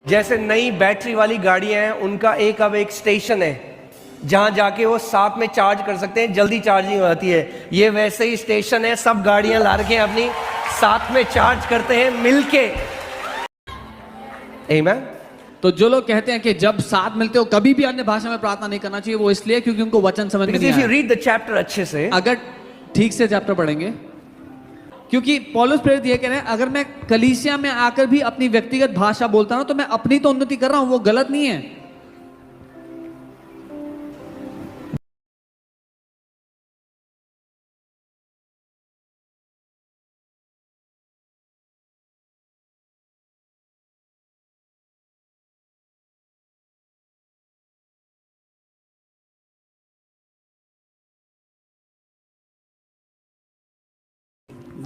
जैसे नई बैटरी वाली गाड़ियां हैं, उनका अब एक स्टेशन है जहां जाके वो साथ में चार्ज कर सकते हैं, जल्दी चार्जिंग होती है। ये वैसे ही स्टेशन है, सब गाड़ियां ला रखे हैं अपनी, साथ में चार्ज करते हैं मिलके। आमीन। तो जो लोग कहते हैं कि जब साथ मिलते हो कभी भी अन्य भाषा में प्रार्थना नहीं करना चाहिए, वो इसलिए क्योंकि उनको वचन समझ में नहीं आया। रीड द चैप्टर अच्छे से, अगर ठीक से चैप्टर पढ़ेंगे, क्योंकि पौलुस प्रेरित ये कह रहे हैं अगर मैं कलीसिया में आकर भी अपनी व्यक्तिगत भाषा बोलता हूं तो मैं अपनी तो उन्नति कर रहा हूं, वो गलत नहीं है।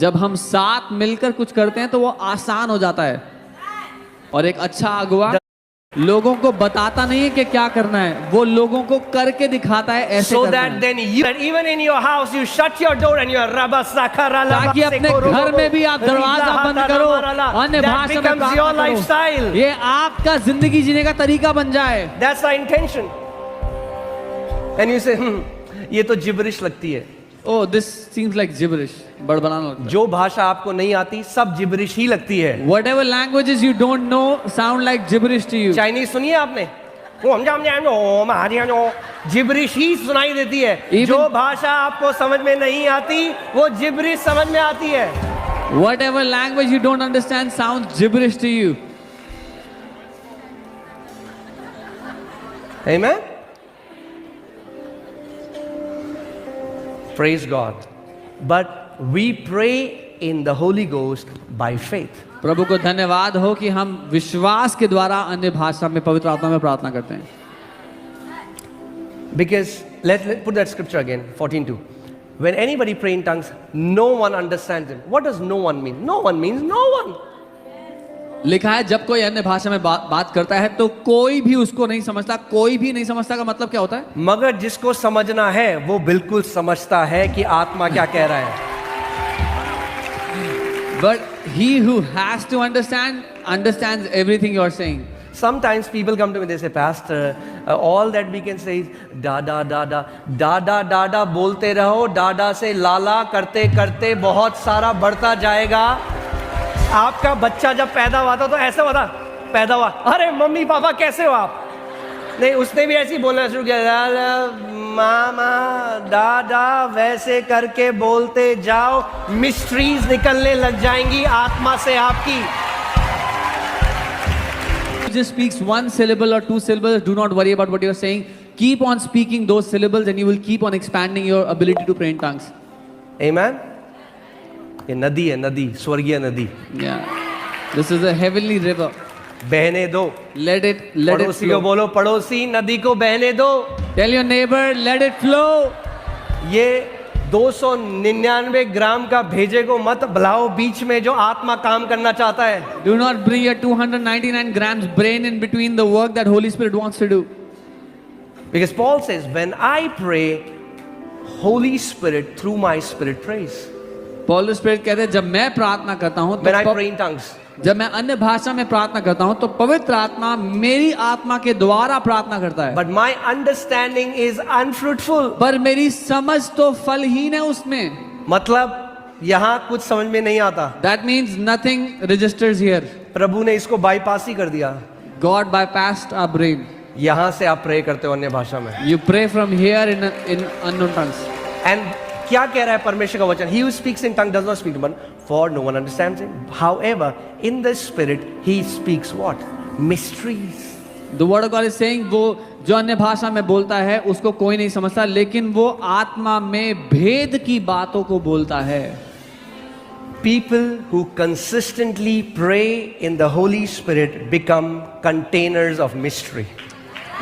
जब हम साथ मिलकर कुछ करते हैं तो वो आसान हो जाता है, और एक अच्छा अगुवा लोगों को बताता नहीं है कि क्या करना है, वो लोगों को करके दिखाता है ऐसे so करना that है। then you, even in your house you shut your door and you are rabba sakara la, ताकि अपने घर में भी आप दरवाजा बंद करो, अन्य भाषा में प्रार्थना करो, ये आपका जिंदगी जीने का तरीका बन जाए। That's the intention. And you say, ये तो जिब्रिश लगती है। Oh, this seems like gibberish, बड़बड़ाना लगता है। जो भाषा आपको नहीं आती सब जिब्रिश ही लगती है। Whatever languages you don't know sound like gibberish to you. Chinese सुनिए आपने, जिब्रिश ही सुनाई देती है। जो भाषा आपको समझ में नहीं आती वो जिब्रिश समझ में आती है। Whatever language you don't understand sounds gibberish to you. Amen. Praise God. But we pray in the Holy Ghost by faith. प्रभु को धन्यवाद हो कि हम विश्वास के द्वारा अन्य भाषा में पवित्र आत्मा में प्रार्थना करते हैं। Because let's put that scripture again, 14:2. When anybody pray in tongues, no one understands him. What does no one mean? No one means no one. लिखा है जब कोई अन्य भाषा में बात करता है तो कोई भी उसको नहीं समझता। कोई भी नहीं समझता का मतलब क्या होता है? मगर जिसको समझना है वो बिल्कुल समझता है कि आत्मा क्या कह रहा है। But he who has to understand understands everything you are saying. Sometimes people come to me, they say, Pastor, all that we can say is da da da da da da da da बोलते रहो, डाडा से लाला करते करते बहुत सारा बढ़ता जाएगा। आपका बच्चा जब पैदा हुआ था तो ऐसा हुआ था, पैदा हुआ, अरे मम्मी पापा कैसे हो आप? नहीं, उसने भी ऐसे ही बोलना शुरू किया, मामा दादा, वैसे करके बोलते जाओ, मिस्ट्रीज निकलने लग जाएंगी आत्मा से आपकी। Just speaks one syllable or two syllables, do not worry about what you are saying. Keep on speaking those syllables and you will keep on expanding your ability to pray in tongues. Amen. ये नदी है, नदी, स्वर्गीय नदी। Yeah. This is a heavenly river. बहने दो। Let it पड़ोसी को बोलो, पड़ोसी नदी को बहने दो। Tell your neighbor, let it flow. ये 299 ग्राम का भेजे को मत बुलाओ बीच में जो आत्मा काम करना चाहता है। Do not bring your 299 grams brain in between the work that Holy Spirit wants to do. Because Paul says, when I pray, Holy Spirit through my spirit prays. Holy Spirit कहते हैं जब मैं प्रार्थना करता हूँ, when I pray in tongues, जब मैं अन्य भाषा में प्रार्थना करता हूँ तो पवित्र आत्मा मेरी आत्मा के द्वारा प्रार्थना करता है। But my understanding is unfruitful. पर मेरी समझ तो फलहीन है उसमें। मतलब यहाँ कुछ समझ में नहीं आता। That means nothing registers here. प्रभु ने इसको बाईपास ही कर दिया। God bypassed our brain. यहाँ से आप प्रे करते हो अन्य भाषा में। You pray from here in unknown tongues. And क्या कह रहा है परमेश्वर का वचन? He who speaks in tongue does not speak to one, for no one understands him. However, in the spirit he speaks what? Mysteries. The word of God is saying वो जो अन्य भाषा में बोलता है उसको कोई नहीं समझता, लेकिन वो आत्मा में भेद की बातों को बोलता है। People who consistently pray in the Holy Spirit become containers of mystery.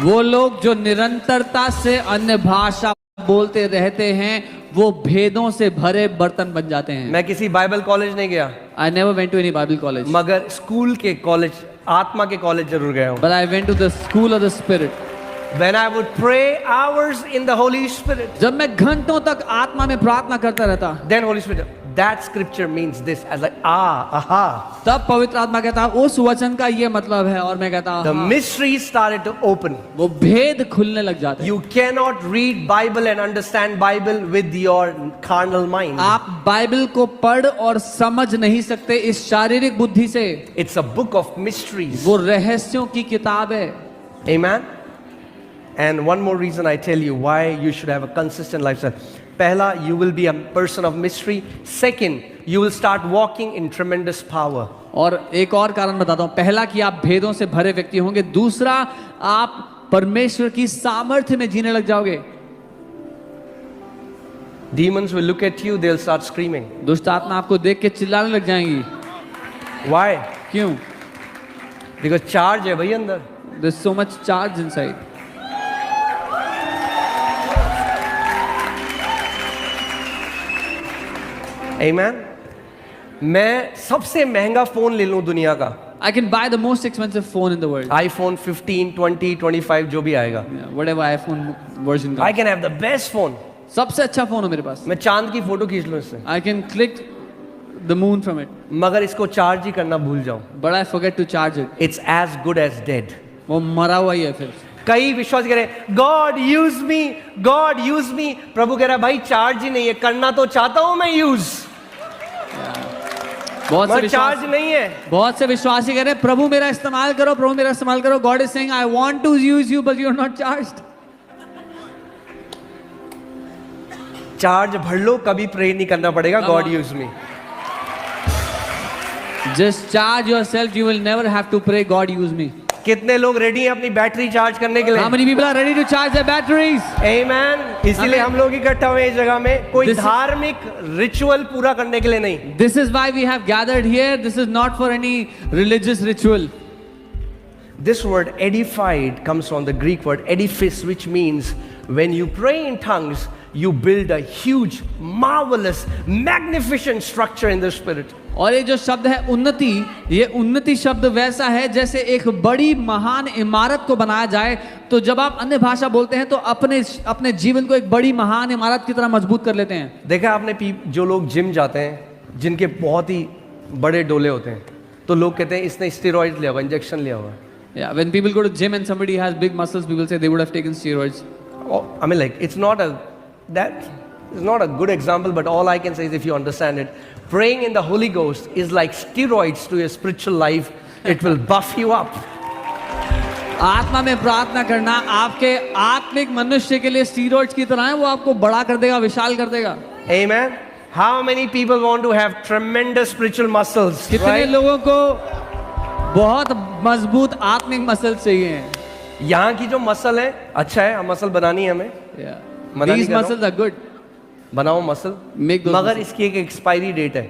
वो लोग जो निरंतरता से अन्य भाषा बोलते रहते हैं वो भेदों से भरे बर्तन बन जाते हैं। मैं किसी बाइबल कॉलेज नहीं गया। I never went to any Bible college. मगर स्कूल के कॉलेज, आत्मा के कॉलेज जरूर गया हूँ। But I went to the school of the Spirit. When I would pray hours in the Holy Spirit, जब मैं घंटों तक आत्मा में प्रार्थना करता रहता, then Holy Spirit, that scripture means this, as like, aha. तब पवित्र आत्मा कहता है उस वचन का ये मतलब है, और मैं कहता The हूँ mysteries started to open. वो भेद खुलने लग जाते हैं। You cannot read Bible and understand Bible with your carnal mind. आप बाइबल को पढ़ और समझ नहीं सकते इस शारीरिक बुद्धि से। It's a book of mysteries. वो रहस्यों की किताब है। Amen. And one more reason I tell you why you should have a consistent lifestyle. Pehla, you will be a person of mystery. Second, you will start walking in tremendous power. और एक और कारण बताता हूँ, पहला कि आप भेदों से भरे व्यक्ति होंगे, दूसरा आप परमेश्वर की सामर्थ्य में जीने लग जाओगे। Demons will look at you, they'll start screaming. दुष्ट आत्मा आपको देख के चिल्लाने लग जाएंगी। Why? क्यों? Because charge है भाई अंदर. There's so much charge inside. Amen. मैं सबसे महंगा फोन ले लूं दुनिया का. I can buy the most expensive phone in the world. iPhone 15, 20, 25 जो भी आएगा. Yeah, whatever iPhone version का। I can have the best phone. सबसे अच्छा फोन हो मेरे पास। मैं चांद की फोटो खींच लूं इससे. I can click the moon from it, मगर इसको चार्ज ही करना भूल जाऊं. but I forget to charge it. It's as good as dead. वो मरा हुआ ही है फिर। कई विश्वास कह रहे God use me, God use me. प्रभु कह रहा भाई चार्ज ही नहीं है, करना तो चाहता हूं मैं यूज, बहुत से चार्ज नहीं है. बहुत से विश्वासी कह रहे हैं प्रभु मेरा इस्तेमाल करो, प्रभु मेरा इस्तेमाल करो। God is saying I want to use you but you are not charged. Charge भर लो, कभी प्रे नहीं करना पड़ेगा God use me. Just charge yourself, you will never have to pray God use me. कितने लोग रेडी हैं अपनी बैटरी चार्ज करने के लिए? How many people are ready to charge their batteries? Amen. इसीलिए हम लोग इकट्ठा हुए इस जगह में, कोई धार्मिक रिचुअल पूरा करने के लिए नहीं. This is why we have gathered here. This is not for any religious ritual. This word edified comes from the Greek word edifice, which means when you pray in tongues, you build a huge, marvelous, magnificent structure in the spirit. और ये जो शब्द है उन्नति, ये उन्नति शब्द वैसा है जैसे एक बड़ी महान इमारत को बनाया जाए। तो जब आप अन्य भाषा बोलते हैं तो अपने जीवन को एक बड़ी महान इमारत की तरह मजबूत कर लेते हैं। देखा आपने जो लोग जिम जाते हैं, जिनके बहुत ही बड़े डोले होते हैं, तो लोग कहते हैं इसने स्टेरॉइड लिया हुआ, इंजेक्शन लिया हुआ. Yeah, when people go to gym and somebody has big muscles, people say they would have taken steroids. I mean, like, it's not a good example, but all I can say is if you understand it, praying in the Holy Ghost is like steroids to your spiritual life. It will buff you up. आत्मा में प्रार्थना करना आपके आत्मिक मनुष्य के लिए steroids की तरह है, वो आपको बड़ा कर देगा, विशाल कर देगा. Amen. How many people want to have tremendous spiritual muscles? कितने Right? लोगों को बहुत मजबूत आत्मिक मसल चाहिए हैं. यहाँ की जो मसल है अच्छा है, मसल बनानी है हमें. मना नहीं These कर रहा हूं. muscles are good. बनाओ मसल, Make those मगर muscles. इसकी एक एक्सपायरी डेट है.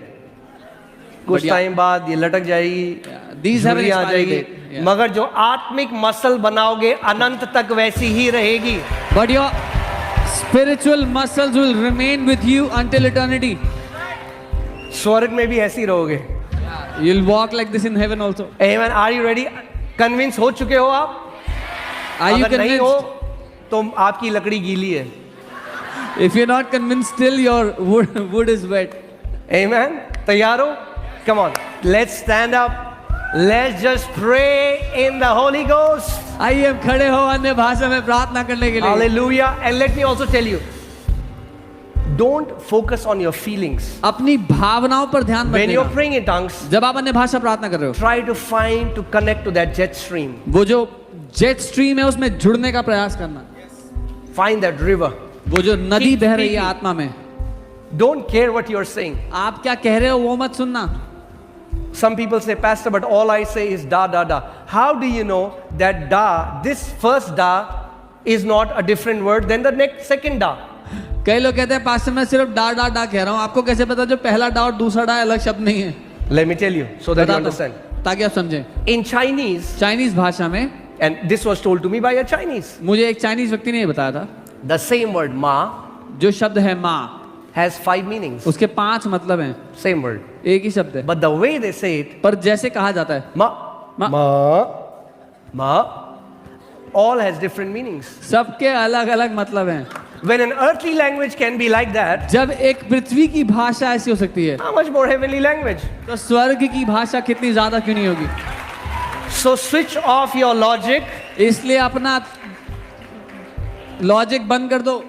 कुछ But yeah. टाइम बाद ये लटक जाएगी, These have an झुर्रियां uh expiry जाएगी. date. Yeah. मगर जो आत्मिक मसल बनाओगे अनंत तक वैसी ही रहेगी. But your spiritual muscles will remain with you until eternity. स्वर्ग में भी ऐसी रहोगे. You'll walk like this in heaven also. Amen. Are you ready? Convince हो चुके हो आप? Are you अगर नहीं हो convinced? तो आपकी लकड़ी गीली है. If you're not convinced, still your wood is wet. Amen. तैयार हो? Come on. Let's stand up. Let's just pray in the Holy Ghost. आइए हम खड़े हो अन्य भाषा में प्रार्थना करने के लिए. Hallelujah. And let me also tell you, don't focus on your feelings. अपनी भावनाओं पर ध्यान मत When you're देना. praying in tongues, जब आप अन्य भाषा प्रार्थना कर रहे हो, try to connect to that jet stream. वो जो जेट स्ट्रीम है उसमें जुड़ने का प्रयास करना. Find that river. वो जो नदी Keep बह रही है speaking. आत्मा में, Don't care what you're saying. आप क्या कह रहे हो वो मत सुनना. Some people say, Pastor, but all I say is da, da, da. How do you know that da, this first da, is not a different word than the next second da? कई लोग कहते हैं pastor मैं सिर्फ डा डा डा कह रहा हूँ. आपको कैसे पता जो पहला डा और दूसरा डा अलग शब्द नहीं है? Let me tell you so that you बताता understand. हूं, ताकि आप समझें. In Chinese, चाइनीज भाषा में, and this was told to me by a Chinese, मुझे एक चाइनीज व्यक्ति ने बताया था, the same word ma जो शब्द है माँ, has 5 meanings. उसके 5 मतलब हैं. Same word. एक ही शब्द है, But the way they say it, पर जैसे कहा जाता है ma, Ma. ma, ma, all has different meanings. सबके अलग अलग मतलब हैं. When an earthly language can be like that, जब एक पृथ्वी की भाषा ऐसी हो सकती है, how much more heavenly language? तो स्वर्ग की भाषा कितनी ज्यादा क्यों नहीं होगी? So switch off your logic इसलिए अपना लॉजिक बंद कर दो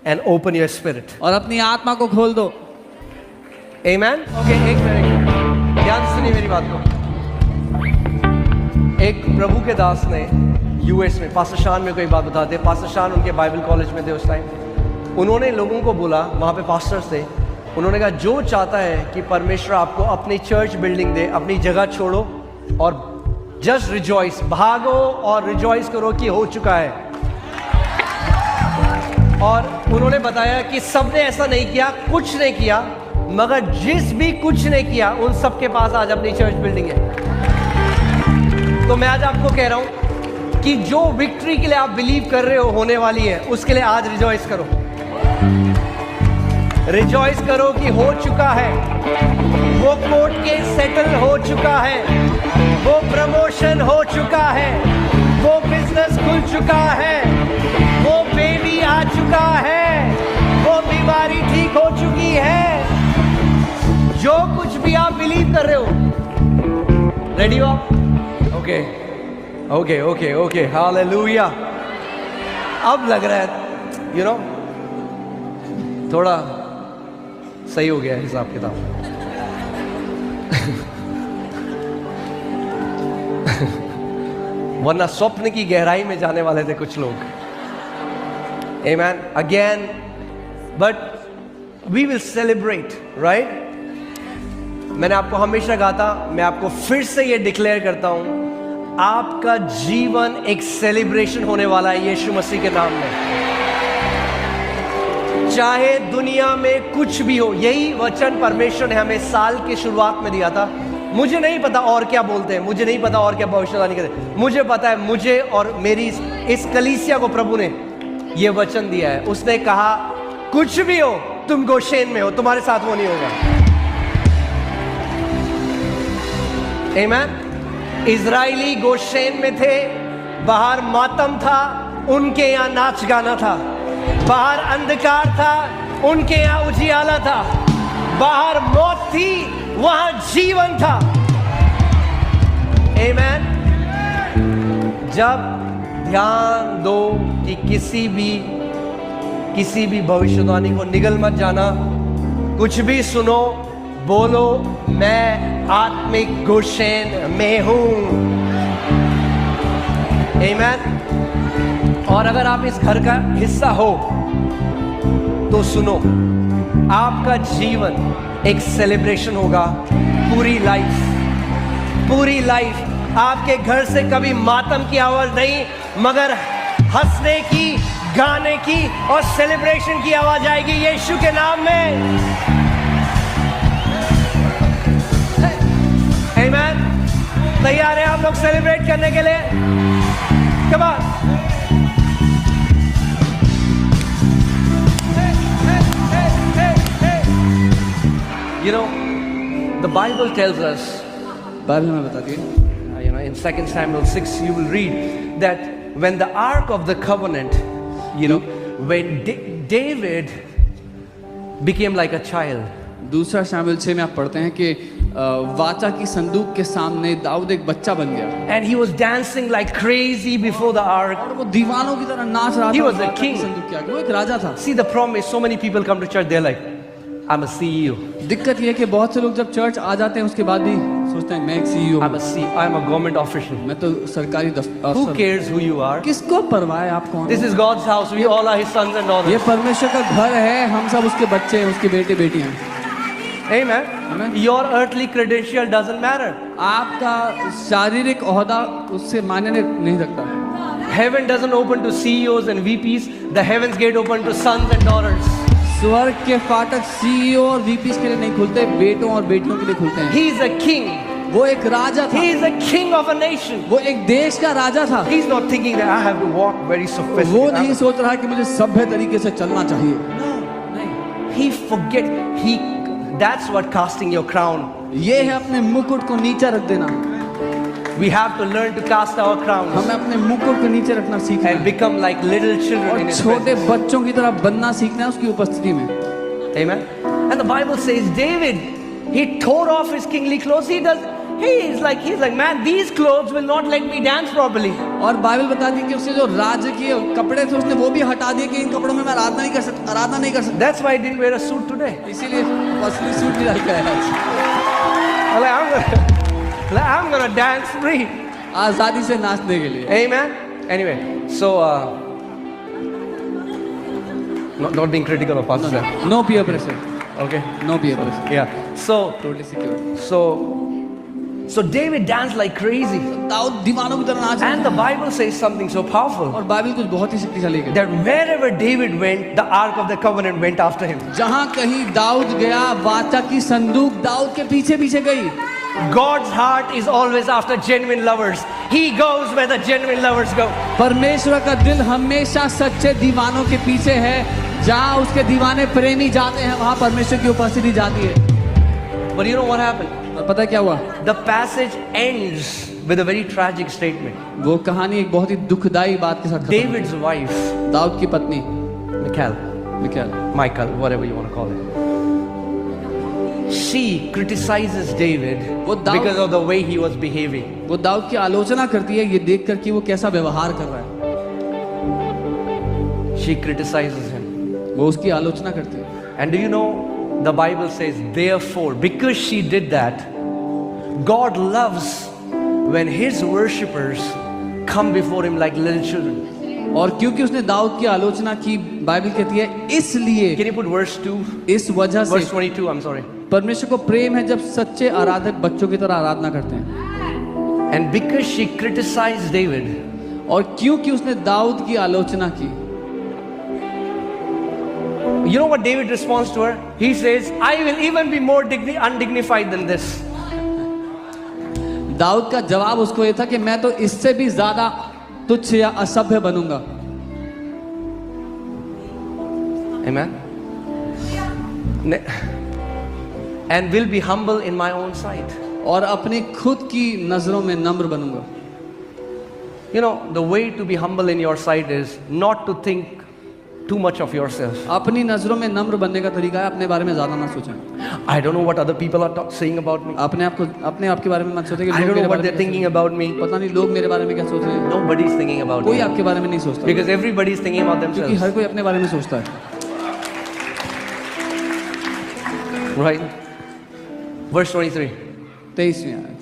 and open your spirit. और अपनी आत्मा को खोल दो. Amen? Okay, एक मिनट ध्यान से सुनिए मेरी बात को. एक प्रभु के दास ने यूएस में पास्टर शान में कोई बात बताते. पास्टर शान उनके बाइबल कॉलेज में थे उस टाइम. उन्होंने लोगों को बोला, वहाँ पे पास्टर्स थे, उन्होंने कहा जो चाहता है कि परमेश्वर आपको अपनी चर्च बिल्डिंग दे, अपनी जगह छोड़ो और जस्ट रिजॉइस, भागो और रिजॉइस करो कि हो चुका है. और उन्होंने बताया कि सबने ऐसा नहीं किया, कुछ नहीं किया, मगर जिस भी कुछ नहीं किया उन सबके पास आज अपनी चर्च बिल्डिंग है. तो मैं आज आपको कह रहा हूं कि जो विक्ट्री के लिए आप बिलीव कर रहे हो होने वाली है, उसके लिए आज रिजॉइस करो. रिजॉइस करो कि हो चुका है, वो कोर्ट केस सेटल हो चुका है, वो प्रमोशन हो चुका है, वो बिजनेस खुल चुका है, वो बेबी आ चुका है, वो बीमारी ठीक हो चुकी है. जो कुछ भी आप बिलीव कर रहे हो, रेडी हो आप? Okay okay okay okay, hallelujah. अब लग रहा है यू नो थोड़ा सही हो गया हिसाब किताब. वरना स्वप्न की गहराई में जाने वाले थे कुछ लोग. Amen. Again, but we will celebrate, right? मैंने आपको हमेशा कहा था, मैं आपको फिर से ये डिक्लेयर करता हूं, आपका जीवन एक सेलिब्रेशन होने वाला है यीशु मसीह के नाम में. चाहे दुनिया में कुछ भी हो. यही वचन परमेश्वर ने हमें साल की शुरुआत में दिया था. मुझे नहीं पता और क्या बोलते हैं, मुझे नहीं पता और क्या भविष्यवाणी करते हैं. मुझे पता है, मुझे और मेरी इस कलीसिया को प्रभु ने ये वचन दिया है. उसने कहा कुछ भी हो, तुम गोशेन में हो, तुम्हारे साथ वो नहीं होगा. आमीन. इजराइली गोशेन में थे, बाहर मातम था, उनके यहाँ नाच गाना था. बाहर अंधकार था, उनके यहाँ उजियाला था. बाहर मौत थी, वहां जीवन था. आमीन. जब ध्यान दो कि किसी भी भविष्यवाणी को निगल मत जाना. कुछ भी सुनो, बोलो मैं आत्मिक गोशेन में हूं. आमीन. और अगर आप इस घर का हिस्सा हो तो सुनो, आपका जीवन एक सेलिब्रेशन होगा. पूरी लाइफ आपके घर से कभी मातम की आवाज नहीं, मगर हंसने की, गाने की और सेलिब्रेशन की आवाज आएगी यीशु के नाम में. आमीन. तैयार हैं आप लोग सेलिब्रेट करने के लिए? Come on. You know, the Bible tells us, Bible में बताती है, you know, in 2 Samuel 6, you will read that when the Ark of the Covenant, you know, when David became like a child. दूसरा शामिल 6 में आप पढ़ते हैं कि वाचा की संदूक के सामने दाऊद एक बच्चा बन गया. And he was dancing like crazy before the Ark. और वो दीवानों की तरह नाच रहा था. He was a वाचा की king. संदूक के आगे. वो एक राजा था. See, the problem is so many people come to church, they're like, I'm a CEO. दिक्कत ये है कि बहुत से लोग जब चर्च आ जाते हैं उसके बाद भी सोचते हैं मैं एक CEO I'm a CEO. I'm a government official. मैं तो सरकारी Who cares who you are? किसको परवाह है आप कौन? This is God's house. We all are His sons and ये daughters. परमेश्वर का घर है, हम सब उसके बच्चे हैं, उसके बेटे बेटियां हैं. Amen. Amen. Your earthly credential doesn't matter. आपका शारीरिक ओहदा उससे मायने नहीं रखता. Heaven doesn't open to CEOs and VPs. The heavens gate open to sons and daughters. स्वर्ग के फाटक CEO और VPs के लिए नहीं खुलते, बेटों और बेटियों के लिए खुलते हैं. He is a king. वो एक राजा था. He is a king of a nation. वो एक देश का राजा था. He's not thinking that I have to walk very sophisticated. वो नहीं सोच रहा कि मुझे सभ्य तरीके से चलना चाहिए. नहीं. He forget. That's what casting your crown. ये है अपने मुकुट को नीचा रख देना. We have to learn to cast our crowns हमें अपने मुंह को नीचे रखना सीखना and है become like little children in और His छोटे presence. बच्चों की तरह बनना सीखना है उसकी उपस्थिति में। Amen. And the Bible says David, he tore off his kingly clothes. He's like, man, these clothes will not let me dance properly. और बाइबल बताती है कि उसके जो राजकीय कपड़े थे उसने वो भी हटा दिए कि इन कपड़ों में मैं आराधना नहीं कर सकता। That's why I didn't wear a suit today. इसीलिए असली सूट नहीं डाल के आया Like, I'm gonna dance free. आजादी से नाचने के लिए। Amen. Anyway, so not being critical of Pastor Sam. No peer pressure, Okay. No peer pressure, Yeah. So totally secure. so David danced like crazy. Daud दीवानों की तरह नाच रहा And the Bible says something so था। powerful और Bible कुछ बहुत ही शक्तिशाली है that wherever David went, the Ark of the Covenant went after him. जहाँ कहीं दाऊद गया वाचा की संदूक दाऊद के पीछे पीछे गई। God's heart is always after genuine lovers. He goes where the genuine lovers go. परमेश्वर का दिल हमेशा सच्चे दीवानों के पीछे है। जहाँ उसके दीवाने प्रेमी जाते हैं वहाँ परमेश्वर की उपस्थिति जाती है। But you know what happened? और पता है क्या हुआ? The passage ends with a very tragic statement. वो कहानी एक बहुत ही दुखदाई बात के साथ खत्म हुई। David's wife, दाऊद की पत्नी Michal, whatever you want to call it, she criticizes David वो Dawood- because of the way he was behaving. वो दाऊद की आलोचना करती है ये देख कर कि वो कैसा व्यवहार कर रहा है। She criticizes him. वो उसकी आलोचना करती है। And do you know, the Bible says, therefore, because she did that, God loves when His worshippers come before Him like little children. और क्योंकि उसने दाऊद की आलोचना की बाइबल कहती है इसलिए Can you put verse 2? इस वजह से Verse 22, I'm sorry. परमेश्वर को प्रेम है जब सच्चे आराधक बच्चों की तरह आराधना करते हैं। And because she criticized David, और क्योंकि उसने दाऊद की आलोचना की you know what David responds to her? He says, I will even be more undignified than this. Dawood का जवाब उसको ये था कि मैं तो इससे भी ज्यादा तुच्छ या असभ्य बनूंगा। Amen. And will be humble in my own sight. और अपनी खुद की नजरों में नम्र बनूंगा। You know, the way to be humble in your sight is not to think too much of yourself. अपनी नजरों में नम्र बनने का तरीका है अपने बारे में ज्यादा ना सोचें। I don't know what other people are saying about me. अपने आप के बारे में मत सोचें कि I लोग don't know मेरे what बारे they're में thinking about me. पता नहीं लोग मेरे बारे में क्या सोच रहे हैं। Nobody's thinking about कोई me. आपके बारे में नहीं सोचता Because everybody's thinking about क्योंकि themselves. हर कोई अपने बारे में सोचता है। Right? Verse 23. 23वीं आयत।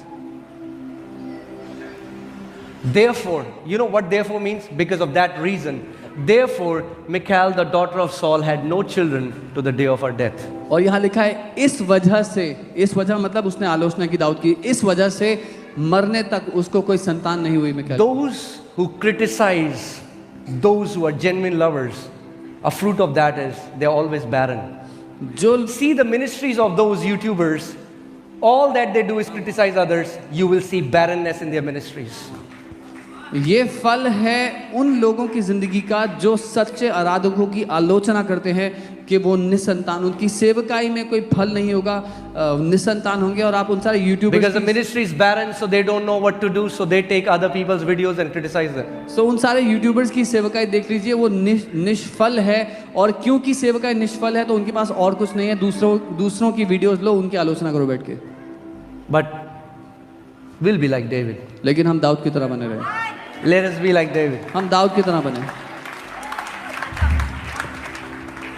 Therefore, you know what therefore means? Because of that reason. Therefore, Michal, the daughter of Saul, had no children to the day of her death. और यहाँ लिखा है इस वजह मतलब उसने आलोचना की दाऊद की इस वजह से मरने तक उसको कोई संतान नहीं हुई Mikael. Those who criticize those who are genuine lovers, a fruit of that is they are always barren. जो See the ministries of those YouTubers, all that they do is criticize others. You will see barrenness in their ministries. ये फल है उन लोगों की जिंदगी का जो सच्चे आराधकों की आलोचना करते हैं कि वो निसंतान उनकी सेवकाई में कोई फल नहीं होगा निसंतान होंगे और आप उन सारे YouTubers Because the ministry is barren, so they don't know what to do, so they take other people's videos and criticize them. सो उन सारे यूट्यूबर्स की सेवकाई देख लीजिए वो निष्फल है और क्योंकि सेवकाई निष्फल है तो उनके पास और कुछ नहीं है दूसरों की वीडियोस लो उनकी आलोचना करो बैठ के। But we'll be like David. लेकिन हम दाऊद की तरह बने रहे। Let us be like David. हम दाऊद की तरह बने।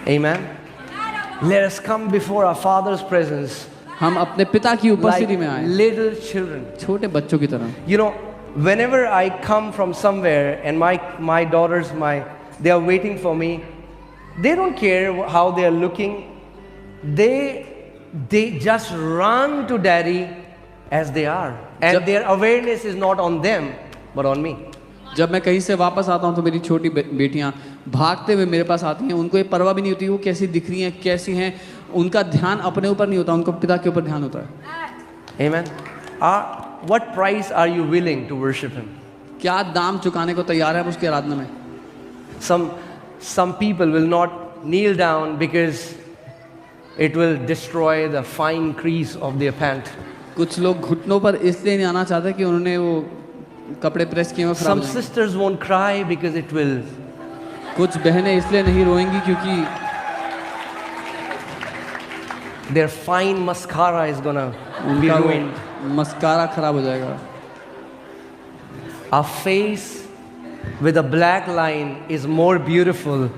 Amen. Let us come before our Father's presence हम अपने पिता की like उपस्थिति में आए little children. छोटे बच्चों की तरह। You know, whenever I come from somewhere and my daughters, they are waiting for me, they don't care how they are looking. They just run to daddy as they are. And their awareness is not on them, but on me. जब मैं कहीं से वापस आता हूँ तो मेरी छोटी बेटियाँ भागते हुए मेरे पास आती हैं उनको ये परवाह भी नहीं होती वो कैसी दिख रही हैं कैसी हैं उनका ध्यान अपने ऊपर नहीं होता उनको पिता के ऊपर ध्यान होता है। Amen. What price are you willing to worship him? क्या दाम चुकाने को तैयार है आप उसकी आराधना में? Some people will not kneel down because it will destroy the fine crease of their pant. कुछ लोग घुटनों पर इसलिए नहीं आना चाहते कि उन्होंने वो कपड़े प्रेस किए हुए खराब Some हो जाएंगे। sisters won't cry because it will. कुछ बहनें इसलिए नहीं रोएंगी क्योंकि Their fine mascara is gonna be उनका ruined. वो मस्कारा खराब हो जाएगा। A face with a black line is more beautiful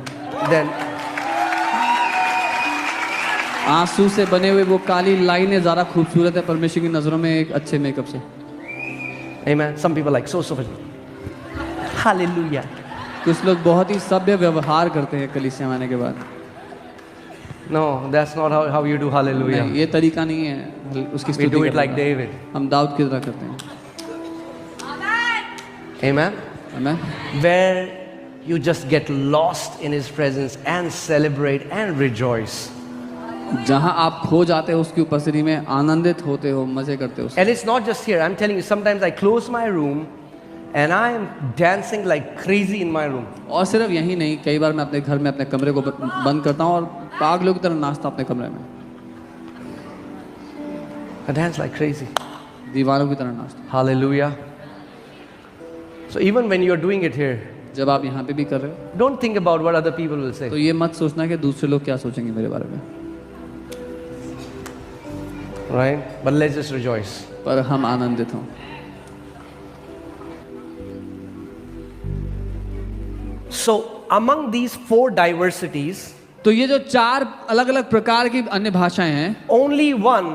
than आंसू से बने हुए वो काली लाइनें ज्यादा खूबसूरत है परमेश्वर की नजरों में एक अच्छे मेकअप से। Amen. Some people like so. Hallelujah. कुछ लोग बहुत ही सभ्य व्यवहार करते हैं कलीसिया में आने के बाद। No, that's not how you do hallelujah. नहीं, ये तरीका नहीं है उसकी We स्तुति do it करने like का। David. हम दाऊद की तरह करते हैं। Amen. Amen. Where you just get lost in his presence and celebrate and rejoice. जहां आप खो जाते हो उसकी उपस्थिति में आनंदित होते हो, मजे करते हो। And it's not just here. I'm telling you, sometimes I close my room and I am dancing like crazy in my room. और सिर्फ यही नहीं, कई बार मैं अपने घर में अपने कमरे को बंद करता हूँ और पागलों की तरह नाचता अपने कमरे में, I dance like crazy. दीवारों की तरह नाचता। Hallelujah. So even when you're doing it here, जब आप यहाँ पे भी कर रहे हो don't think about what other people will say. तो ये मत सोचना कि दूसरे लोग क्या सोचेंगे मेरे बारे में, Right? But let's just rejoice. पर हम आनंदित हों। So among these four diversities, तो ये जो चार अलग अलग प्रकार की अन्य भाषाएं हैं, only one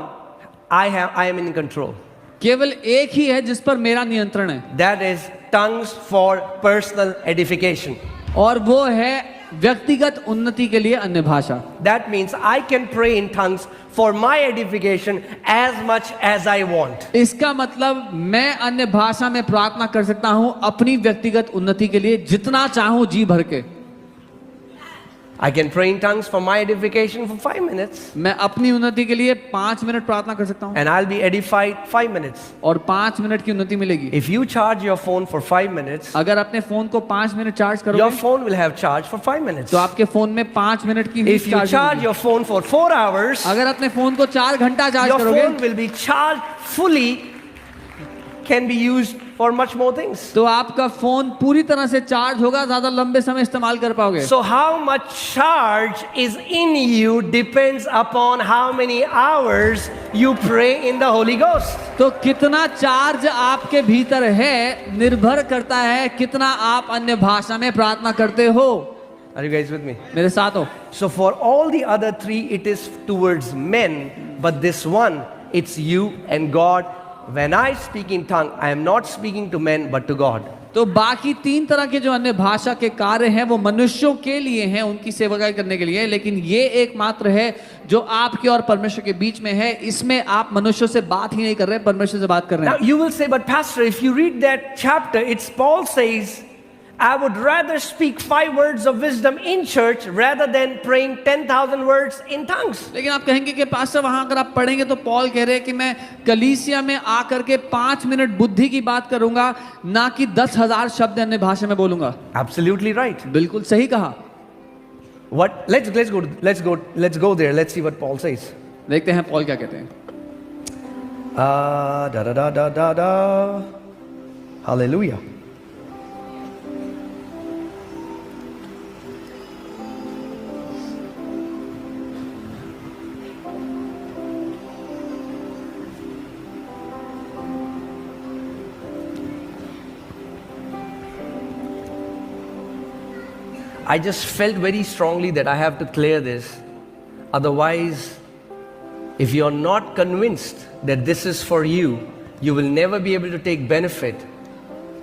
I am in control. केवल एक ही है जिस पर मेरा नियंत्रण है, That is tongues for personal edification. और वो है व्यक्तिगत उन्नति के लिए अन्य भाषा। That means I can pray in tongues for my edification as much as I want. इसका मतलब मैं अन्य भाषा में प्रार्थना कर सकता हूं अपनी व्यक्तिगत उन्नति के लिए जितना चाहूं जी भर के। I can pray in tongues for my edification for 5 minutes मैं अपनी उन्नति के लिए 5 मिनट प्रार्थना कर सकता हूं and I'll be edified 5 minutes. और 5 मिनट की उन्नति मिलेगी। If you charge your phone for 5 minutes, अगर अपने फोन को 5 मिनट चार्ज your करोगे phone will have charge for 5 minutes. तो आपके फोन में 5 मिनट की ही If you चार्ज charge होगी। your phone for 4 hours, अगर अपने फोन को 4 घंटा चार्ज your करोगे phone will be charged fully, can be used for much more things. तो आपका फोन पूरी तरह से चार्ज होगा, ज्यादा लंबे समय इस्तेमाल कर पाओगे। So how much charge is in you depends upon how many hours you pray in the Holy Ghost. तो कितना चार्ज आपके भीतर है निर्भर करता है कितना आप अन्य भाषा में प्रार्थना करते हो। Are you guys with me? मेरे साथ हो। So for all the other three, it is towards men, but this one, it's you and God. When I speak in tongue, I am not speaking to men, but to God. तो बाकी 3 तरह के जो अन्य भाषा के कार्य हैं वो मनुष्यों के लिए हैं, उनकी सेवकाई करने के लिए, लेकिन ये एकमात्र है जो आपके और परमेश्वर के बीच में है। इसमें आप मनुष्यों से बात ही नहीं कर रहे, परमेश्वर से बात कर रहे Now हैं। you will say, but Pastor, if you read that chapter, it's Paul says, I would rather speak 5 words of wisdom in church rather than praying 10,000 words in tongues. लेकिन आप कहेंगे कि पास्टर वहां अगर आप पढ़ेंगे तो पॉल कह रहे हैं कि मैं कलीसिया में आकर के 5 मिनट बुद्धि की बात करूंगा, ना कि 10,000 शब्द अन्य भाषा में बोलूंगा। Absolutely right. बिल्कुल सही कहा। What? Let's go there. Let's see what Paul says. देखते हैं पॉल क्या कहते हैं। Da da da da da da. Hallelujah. I just felt very strongly that I have to clear this. Otherwise, if you're not convinced that this is for you, you will never be able to take benefit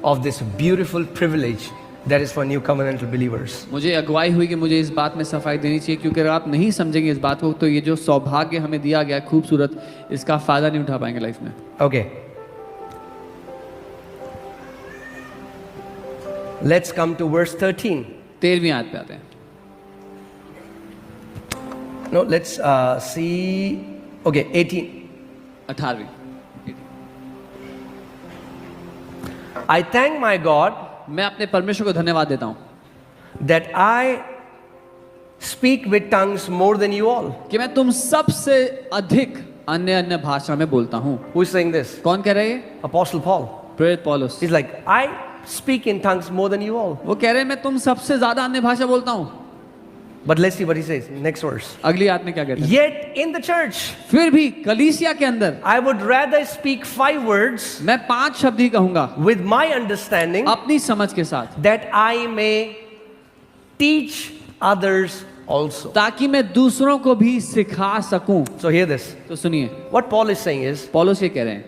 of this beautiful privilege that is for new covenantal believers. मुझे अगुवाई हुई कि मुझे इस बात में सफाई देनी चाहिए, क्योंकि अगर आप नहीं समझेंगे इस बात को तो ये जो सौभाग्य हमें दिया गया है खूबसूरत, इसका फायदा नहीं उठा पाएंगे लाइफ में। Okay. Let's come to verse 13. 13वीं आयत पे आते हैं। No, let's see. Okay, 18. 18वीं। I thank my God मैं अपने परमेश्वर को धन्यवाद देता हूं that I speak with tongues more than you all. कि मैं तुम सबसे अधिक अन्य अन्य भाषा में बोलता हूँ। Who is saying this? कौन कह रहे हैं? Apostle Paul. प्रेरित पौलुस। He's like, I speak in tongues more than you all. वो कह रहे हैं मैं तुम सबसे ज्यादा अन्य भाषा बोलता हूँ। But let's see what he says. Next verse. अगली आयत में क्या कहते हैं? Yet in the church, फिर भी कलीसिया के अंदर I would rather speak 5 words मैं 5 शब्द ही कहूंगा with my understanding अपनी समझ के साथ, that I may teach others also. ताकि मैं दूसरों को भी सिखा सकूं। So hear this. तो सुनिए, What Paul is saying is, पौलुस ये कह रहे हैं,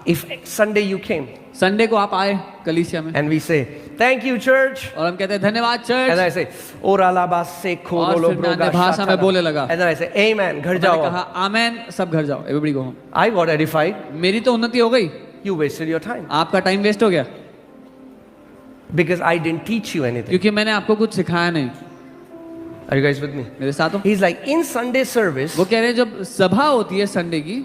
if Sunday you came Sunday को आप आए कलीसिया में and we say, thank you church, और हम कहते हैं धन्यवाद and church, I say, ora la ba se और फिर मैं अन्य भाषा में बोलने लगा, and then I say, amen, घर मैंने जाओ. कहा आमेन, सब घर जाओ, everybody go home. I got edified. मेरी तो उन्नति हो गई, You wasted your time आपका टाइम वेस्ट हो गया, because I didn't teach you anything. क्योंकि मैंने आपको कुछ सिखाया नहीं। Are you guys with me? मेरे साथ हो? He's like, in Sunday service, वो कह रहे हैं जब सभा होती है संडे की,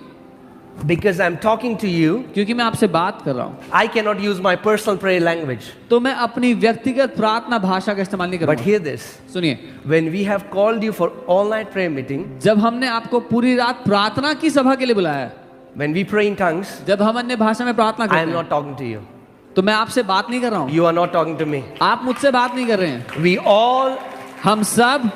because I'm talking to you, क्योंकि मैं आपसे बात कर रहा हूँ, I cannot use my personal prayer language. तो मैं अपनी व्यक्तिगत प्रार्थना भाषा का इस्तेमाल नहीं But करूँगा। hear this. सुनिए, When we have called you for all-night prayer meeting, जब हमने आपको पूरी रात प्रार्थना की सभा के लिए बुलाया है, when we pray in tongues, जब हम अन्य भाषा में प्रार्थना I करते am हैं, not talking to you. तो मैं आपसे बात नहीं कर रहा हूँ, You are not talking to me. आप मुझसे बात नहीं कर रहे हैं। We all, हम सब,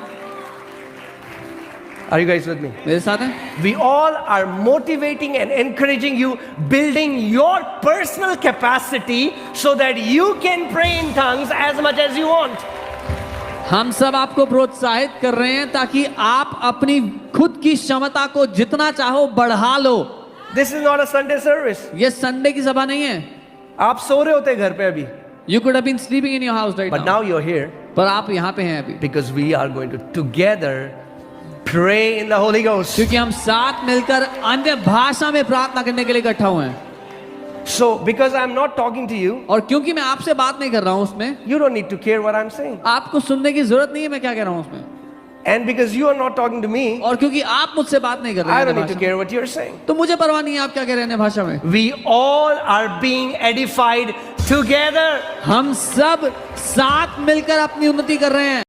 are you guys with me? मेरे साथ हैं, We all are motivating and encouraging you, building your personal capacity so that you can pray in tongues as much as you want. हम सब आपको प्रोत्साहित कर रहे हैं ताकि आप अपनी खुद की क्षमता को जितना चाहो बढ़ा लो। This is not a Sunday service. ये संडे की सभा नहीं है। आप सो रहे होते घर पे अभी, You could have been sleeping in your house right but now, now you're here पर आप यहाँ पे हैं अभी, because we are going to together pray in the Holy Ghost. क्योंकि हम साथ मिलकर अन्य भाषा में प्रार्थना करने के लिए इकट्ठा हुए हैं। So because I'm not talking to you, और क्योंकि मैं आपसे बात नहीं कर रहा हूँ उसमें, you don't need to care what I'm saying. आपको सुनने की जरूरत नहीं है मैं क्या कह रहा हूँ उसमें, And because you are not talking to me, और क्योंकि आप मुझसे बात नहीं कर रहे I हैं don't अन्य need to भाषा में, care what you're saying. तो मुझे परवाह नहीं है आप क्या कह रहे हैं अन्य भाषा में। We all are being edified together. हम सब साथ मिलकर अपनी उन्नति कर रहे हैं।